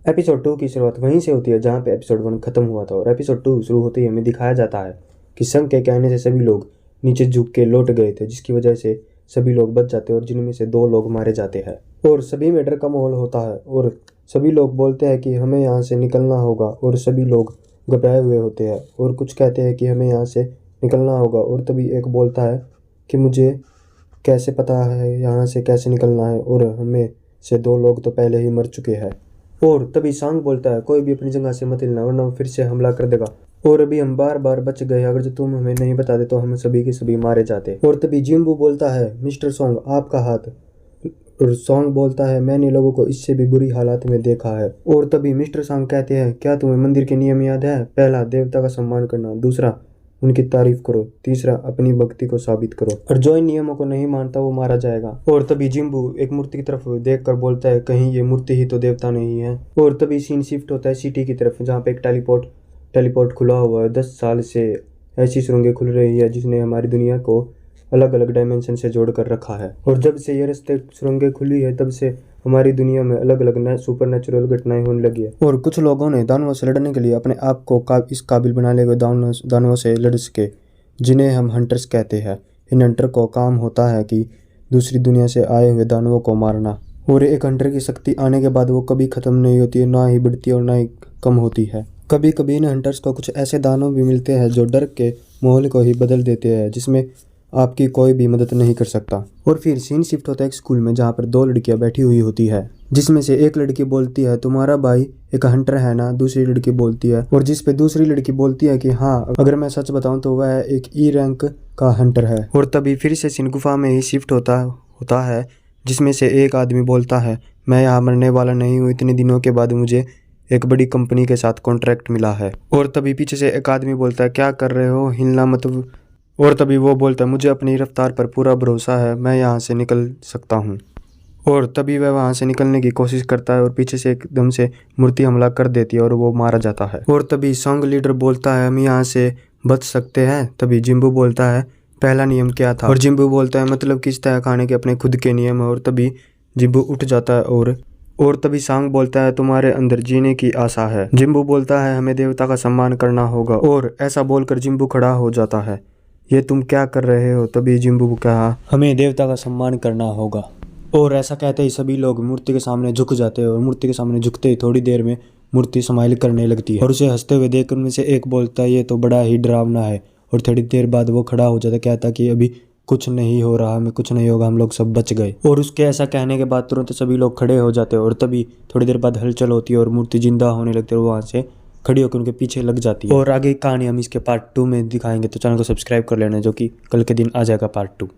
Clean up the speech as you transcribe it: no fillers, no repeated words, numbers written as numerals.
Episode 2 की शुरुआत वहीं से होती है जहाँ पे एपिसोड 1 खत्म हुआ था और एपिसोड 2 शुरू होते ही हमें दिखाया जाता है कि संघ के कहने से सभी लोग नीचे झुक के लौट गए थे, जिसकी वजह से सभी लोग बच जाते हैं और जिनमें से 2 लोग मारे जाते हैं और सभी में डर का माहौल होता है और सभी लोग बोलते हैं कि हमें यहाँ से निकलना होगा और सभी लोग घबराए हुए होते हैं और कुछ कहते हैं कि हमें यहाँ से निकलना होगा और तभी एक बोलता है कि मुझे कैसे पता है यहाँ से कैसे निकलना है और हमें से 2 लोग तो पहले ही मर चुके हैं। और तभी सांग बोलता है कोई भी अपनी जगह से मत हिलना वरना वो फिर से हमला कर देगा और अभी हम बार बार बच गए, अगर जो तुम हमें नहीं बताते तो हम सभी के सभी मारे जाते। और तभी जिम्बू बोलता है मिस्टर सॉन्ग आपका हाथ, और सॉन्ग बोलता है मैंने लोगों को इससे भी बुरी हालात में देखा है। और तभी मिस्टर सॉन्ग कहते हैं क्या तुम्हें मंदिर के नियम याद है? पहला देवता का सम्मान करना, दूसरा उनकी तारीफ करो, तीसरा अपनी भक्ति को साबित करो, और जो इन नियमों को नहीं मानता वो मारा जाएगा। और तभी जिम्बू एक मूर्ति की तरफ देखकर बोलता है कहीं ये मूर्ति ही तो देवता नहीं है। और तभी सीन शिफ्ट होता है सिटी की तरफ जहाँ पे एक टेलीपोर्ट खुला हुआ है। 10 साल से ऐसी सुरंगें खुल रही है जिसने हमारी दुनिया को अलग अलग डायमेंशन से जोड़ कर रखा है और जब से ये रास्ते सुरंगें खुली है तब से हमारी दुनिया में अलग अलग सुपर नेचुरल घटनाएं होने लगी है। और कुछ लोगों ने दानवों से लड़ने के लिए अपने आप को इस काबिल बना ले हुए दानवों से लड़ सके, जिन्हें हम हंटर्स कहते हैं। इन हंटर को काम होता है कि दूसरी दुनिया से आए हुए दानवों को मारना, और एक हंटर की शक्ति आने के बाद वो कभी ख़त्म नहीं होती है, ना ही बढ़ती और ना ही कम होती है। कभी कभी इन हंटर्स को कुछ ऐसे दानव भी मिलते हैं जो डर के माहौल को ही बदल देते हैं, जिसमें आपकी कोई भी मदद नहीं कर सकता। और फिर सीन शिफ्ट होता है एक स्कूल में जहाँ पर 2 लड़कियाँ बैठी हुई होती है, जिसमें से एक लड़की बोलती है तुम्हारा भाई एक हंटर है ना? दूसरी लड़की बोलती है, और जिस पे दूसरी लड़की बोलती है कि हाँ अगर मैं सच बताऊं तो वह एक E रैंक का हंटर है। और तभी फिर से सीन गुफा में ही शिफ्ट होता है जिसमें से एक आदमी बोलता है मैं यहाँ मरने वाला नहीं हूँ, इतने दिनों के बाद मुझे एक बड़ी कंपनी के साथ कॉन्ट्रैक्ट मिला है। और तभी पीछे से एक आदमी बोलता है क्या कर रहे हो, हिलना मत। और तभी वो बोलता है मुझे अपनी रफ्तार पर पूरा भरोसा है, मैं यहाँ से निकल सकता हूँ। और तभी वह वहाँ से निकलने की कोशिश करता है और पीछे से एकदम से मूर्ति हमला कर देती है और वो मारा जाता है। और तभी सॉन्ग लीडर बोलता है हम यहाँ से बच सकते हैं। तभी जिम्बू बोलता है पहला नियम क्या था? और जिम्बू बोलता है मतलब किस तरह खाने के अपने खुद के नियम है। और तभी जिम्बू उठ जाता है और तभी सांग बोलता है तुम्हारे अंदर जीने की आशा है। जिम्बू बोलता है हमें देवता का सम्मान करना होगा, और ऐसा बोलकर जिम्बू खड़ा हो जाता है। ये तुम क्या कर रहे हो? तभी जिम्बू को कहा हमें देवता का सम्मान करना होगा। और ऐसा कहते ही सभी लोग मूर्ति के सामने झुक जाते हैं और मूर्ति के सामने झुकते ही थोड़ी देर में मूर्ति स्माइल करने लगती है और उसे हंसते हुए देख उनमें से एक बोलता है ये तो बड़ा ही डरावना है। और थोड़ी देर बाद वो खड़ा हो जाता है, कहता कि अभी कुछ नहीं हो रहा, हमें कुछ नहीं होगा, हम लोग सब बच गए। और उसके ऐसा कहने के बाद तुरंत सभी लोग खड़े हो जाते हैं और तभी थोड़ी देर बाद हलचल होती है और मूर्ति जिंदा होने लगती है और वहाँ से खड़ी होकर उनके पीछे लग जाती है। और आगे की कहानी हम इसके पार्ट 2 में दिखाएंगे, तो चैनल को सब्सक्राइब कर लेना, जो कि कल के दिन आ जाएगा पार्ट 2।